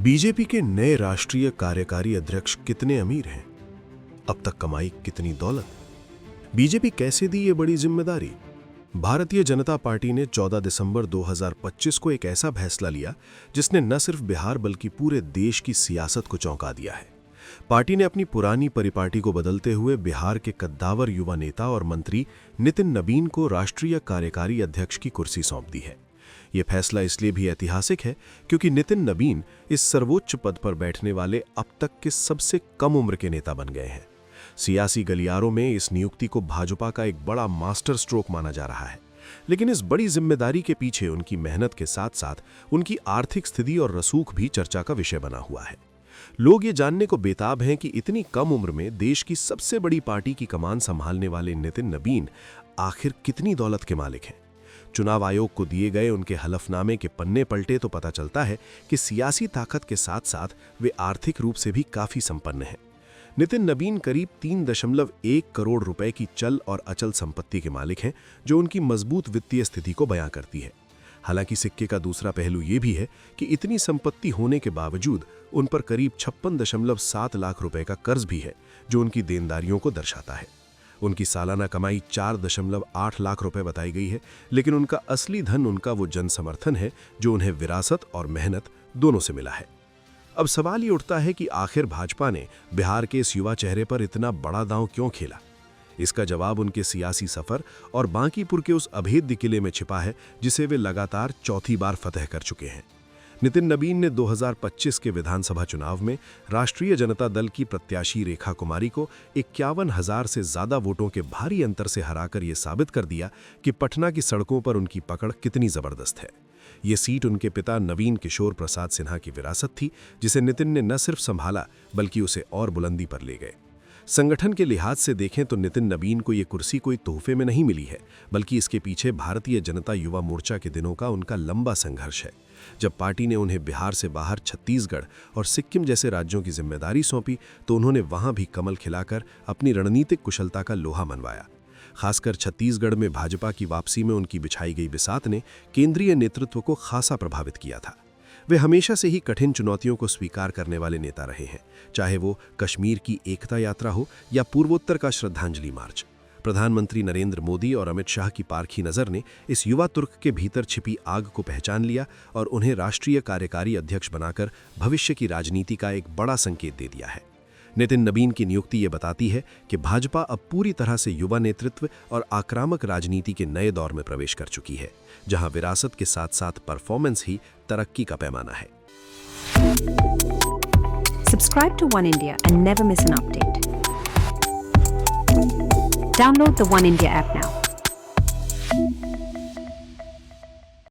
BJP के नए राष्ट्रीय कार्यकारी अध्यक्ष कितने अमीर हैं? अब तक कमाई कितनी दौलत? बीजेपी कैसे दी ये बड़ी जिम्मेदारी? भारतीय जनता पार्टी ने 14 दिसंबर 2025 को एक ऐसा फैसला लिया जिसने न सिर्फ बिहार बल्कि पूरे देश की सियासत को चौंका दिया है। पार्टी ने अपनी पुरानी परिपाटी को बदलते हुए बिहार के कद्दावर युवा नेता और मंत्री नितिन नबीन को राष्ट्रीय कार्यकारी अध्यक्ष की कुर्सी सौंप दी है। यह फैसला इसलिए भी ऐतिहासिक है क्योंकि नितिन नबीन इस सर्वोच्च पद पर बैठने वाले अब तक के सबसे कम उम्र के नेता बन गए हैं। सियासी गलियारों में इस नियुक्ति को भाजपा का एक बड़ा मास्टर स्ट्रोक माना जा रहा है, लेकिन इस बड़ी जिम्मेदारी के पीछे उनकी मेहनत के साथ साथ उनकी आर्थिक स्थिति और रसूख भी चर्चा का विषय बना हुआ है। लोग ये जानने को बेताब हैं कि इतनी कम उम्र में देश की सबसे बड़ी पार्टी की कमान संभालने वाले नितिन नबीन आखिर कितनी दौलत के मालिक हैं। चुनाव आयोग को दिए गए उनके हलफनामे के पन्ने पलटे तो पता चलता है कि सियासी ताकत के साथ साथ वे आर्थिक रूप से भी काफी संपन्न हैं। नितिन नबीन करीब 3.1 करोड़ रुपए की चल और अचल संपत्ति के मालिक हैं, जो उनकी मजबूत वित्तीय स्थिति को बयां करती है। हालांकि सिक्के का दूसरा पहलू यह भी है कि इतनी संपत्ति होने के बावजूद उन पर करीब 56.7 लाख रुपए का कर्ज भी है, जो उनकी देनदारियों को दर्शाता है। उनकी सालाना कमाई 4.8 लाख रुपए बताई गई है, लेकिन उनका असली धन उनका वो जन समर्थन है जो उन्हें विरासत और मेहनत दोनों से मिला है। अब सवाल ये उठता है कि आखिर भाजपा ने बिहार के इस युवा चेहरे पर इतना बड़ा दांव क्यों खेला? इसका जवाब उनके सियासी सफर और बांकीपुर के उस अभेद्य किले में छिपा है जिसे वे लगातार चौथी बार फतह कर चुके हैं। नितिन नबीन ने 2025 के विधानसभा चुनाव में राष्ट्रीय जनता दल की प्रत्याशी रेखा कुमारी को 51,000 से ज्यादा वोटों के भारी अंतर से हराकर यह साबित कर दिया कि पटना की सड़कों पर उनकी पकड़ कितनी जबरदस्त है। ये सीट उनके पिता नवीन किशोर प्रसाद सिन्हा की विरासत थी, जिसे नितिन ने न सिर्फ संभाला बल्कि उसे और बुलंदी पर ले गए। संगठन के लिहाज से देखें तो नितिन नबीन को ये कुर्सी कोई तोहफे में नहीं मिली है, बल्कि इसके पीछे भारतीय जनता युवा मोर्चा के दिनों का उनका लंबा संघर्ष है। जब पार्टी ने उन्हें बिहार से बाहर छत्तीसगढ़ और सिक्किम जैसे राज्यों की जिम्मेदारी सौंपी तो उन्होंने वहां भी कमल खिलाकर अपनी रणनीतिक कुशलता का लोहा मनवाया। खासकर छत्तीसगढ़ में भाजपा की वापसी में उनकी बिछाई गई बिसात ने केंद्रीय नेतृत्व को खासा प्रभावित किया था। वे हमेशा से ही कठिन चुनौतियों को स्वीकार करने वाले नेता रहे हैं, चाहे वो कश्मीर की एकता यात्रा हो या पूर्वोत्तर का श्रद्धांजलि मार्च। प्रधानमंत्री नरेंद्र मोदी और अमित शाह की पारखी नज़र ने इस युवा तुर्क के भीतर छिपी आग को पहचान लिया और उन्हें राष्ट्रीय कार्यकारी अध्यक्ष बनाकर भविष्य की राजनीति का एक बड़ा संकेत दे दिया है। नितिन नबीन की नियुक्ति ये बताती है कि भाजपा अब पूरी तरह से युवा नेतृत्व और आक्रामक राजनीति के नए दौर में प्रवेश कर चुकी है, जहां विरासत के साथ साथ परफॉर्मेंस ही तरक्की का पैमाना है। Subscribe to One India and never miss an update. Download the One India app now.